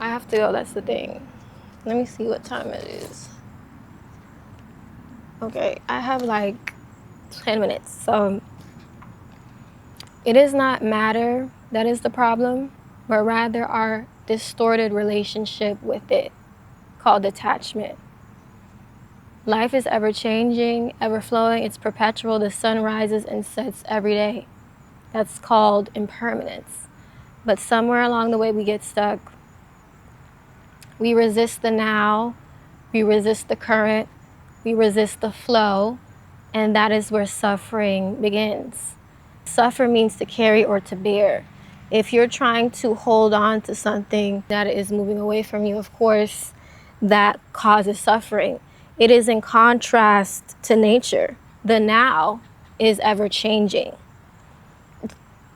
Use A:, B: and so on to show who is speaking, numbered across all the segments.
A: I have to go, that's the thing. Let me see what time it is. Okay, I have like 10 minutes. So it is not matter that is the problem, but rather our distorted relationship with it, called attachment. Life is ever changing, ever flowing, it's perpetual. The sun rises and sets every day. That's called impermanence. But somewhere along the way we get stuck. We resist the now, we resist the current, we resist the flow, and that is where suffering begins. Suffer means to carry or to bear. If you're trying to hold on to something that is moving away from you, of course, that causes suffering. It is in contrast to nature. The now is ever changing.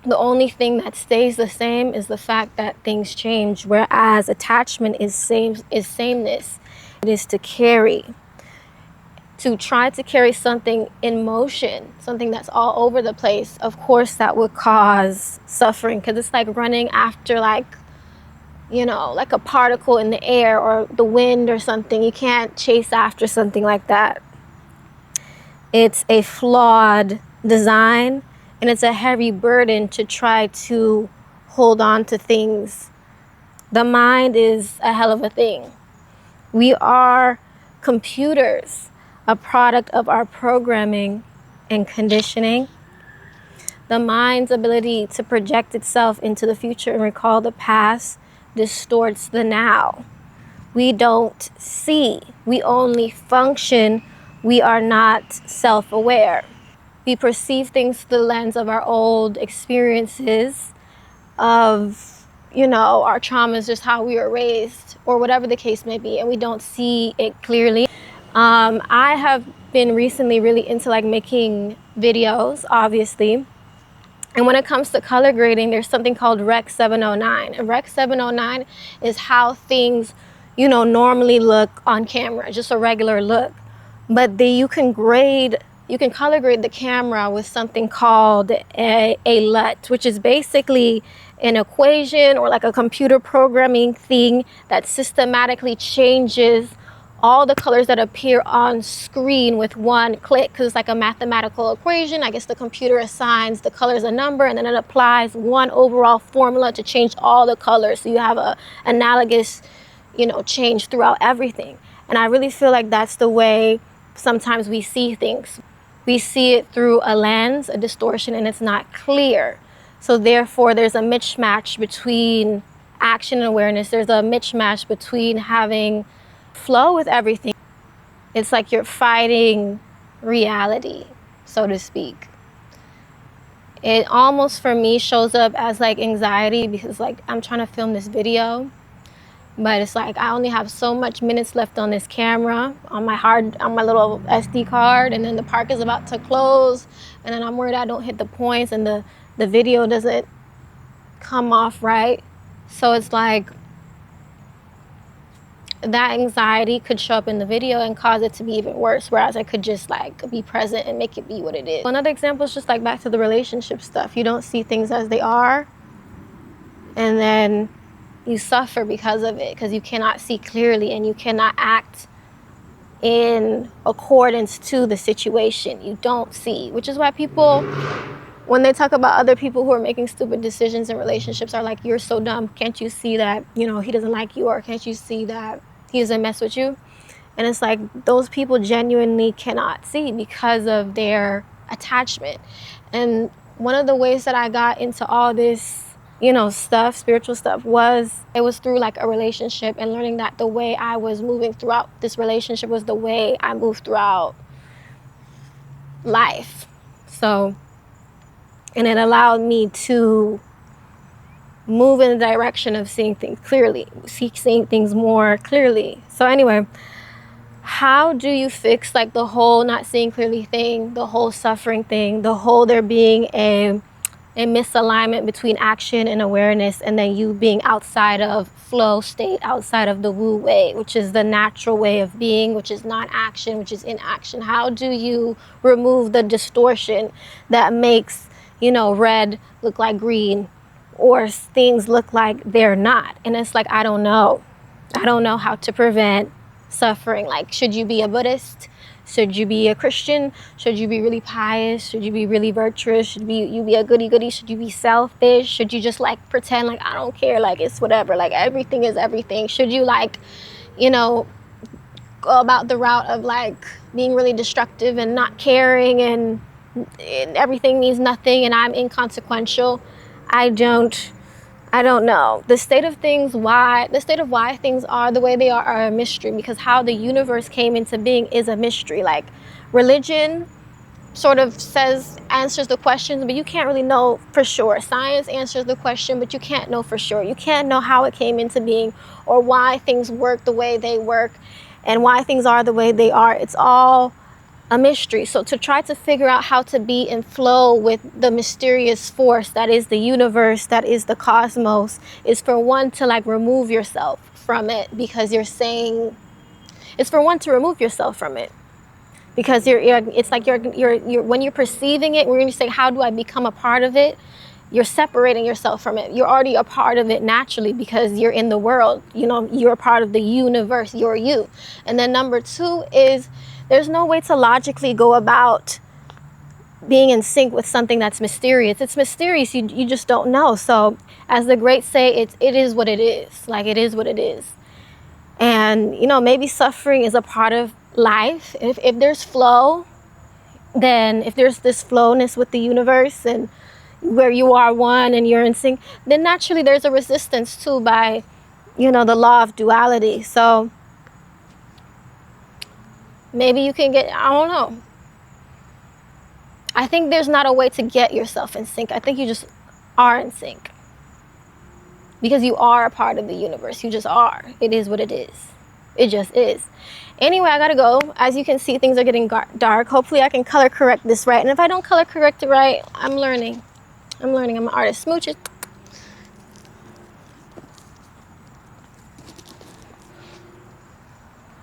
A: The only thing that stays the same is the fact that things change, whereas attachment is sameness. It is to carry. To try to carry something in motion, something that's all over the place, of course that would cause suffering, because it's like running after like a particle in the air or the wind or something. You can't chase after something like that. It's a flawed design, and it's a heavy burden to try to hold on to things. The mind is a hell of a thing. We are computers, a product of our programming and conditioning. The mind's ability to project itself into the future and recall the past distorts the now. We don't see. We only function. We are not self-aware. We perceive things through the lens of our old experiences, of our traumas, just how we were raised, or whatever the case may be, and we don't see it clearly. I have been recently really into like making videos, obviously. And when it comes to color grading, there's something called Rec 709. And Rec 709 is how things, normally look on camera, just a regular look. But you can color grade the camera with something called a LUT, which is basically an equation or like a computer programming thing that systematically changes all the colors that appear on screen with one click, because it's like a mathematical equation. I guess the computer assigns the colors a number, and then it applies one overall formula to change all the colors. So you have a analogous, change throughout everything. And I really feel like that's the way sometimes we see things. We see it through a lens, a distortion, and it's not clear. So therefore, there's a mismatch between action and awareness. There's a mismatch between having flow with everything. It's like you're fighting reality, so to speak. It almost for me shows up as like anxiety, because like I'm trying to film this video, but it's like I only have so much minutes left on this camera, on my little SD card, and then the park is about to close, and then I'm worried I don't hit the points and the video doesn't come off right. So it's like that anxiety could show up in the video and cause it to be even worse, whereas I could just like be present and make it be what it is. Another example is just like back to the relationship stuff. You don't see things as they are, and then you suffer because of it, because you cannot see clearly and you cannot act in accordance to the situation. You don't see, which is why people, when they talk about other people who are making stupid decisions in relationships, are like, you're so dumb. Can't you see that, he doesn't like you, or can't you see that he doesn't mess with you? And it's like, those people genuinely cannot see because of their attachment. And one of the ways that I got into all this, stuff, spiritual stuff, was through like a relationship, and learning that the way I was moving throughout this relationship was the way I moved throughout life. So, and it allowed me to move in the direction of seeing things clearly, seeing things more clearly. So anyway, how do you fix like the whole not seeing clearly thing, the whole suffering thing, the whole there being a misalignment between action and awareness, and then you being outside of flow state, outside of the Wu way, which is the natural way of being, which is not action, which is inaction? How do you remove the distortion that makes, red look like green, or things look like they're not. And it's like, I don't know. I don't know how to prevent suffering. Like, should you be a Buddhist? Should you be a Christian? Should you be really pious? Should you be really virtuous? Should you be a goody-goody? Should you be selfish? Should you just like pretend like I don't care, like it's whatever, like everything is everything? Should you like, you know, go about the route of like being really destructive and not caring and everything means nothing and I'm inconsequential? I don't know. The state of why things are the way they are a mystery, because how the universe came into being is a mystery. Like, religion sort of answers the questions, but you can't really know for sure. Science answers the question, but you can't know for sure. You can't know how it came into being or why things work the way they work and why things are the way they are. It's all a mystery. So to try to figure out how to be in flow with the mysterious force that is the universe, that is the cosmos, is for one to like remove yourself from it, because you're saying it's for one to remove yourself from it, because it's like you're when you're perceiving it, when you say, how do I become a part of it? You're separating yourself from it. You're already a part of it naturally because you're in the world. You know, you're a part of the universe. You're you. And then number two is, there's no way to logically go about being in sync with something that's mysterious. It's mysterious. You just don't know. So as the greats say, it is what it is. Like, it is what it is. And, you know, maybe suffering is a part of life. If there's flow, then if there's this flowness with the universe and where you are one and you're in sync, then naturally there's a resistance too by, you know, the law of duality. So maybe you can I don't know. I think there's not a way to get yourself in sync. I think you just are in sync. Because you are a part of the universe. You just are. It is what it is. It just is. Anyway, I gotta go. As you can see, things are getting dark. Hopefully I can color correct this right. And if I don't color correct it right, I'm learning. I'm an artist. Smooches.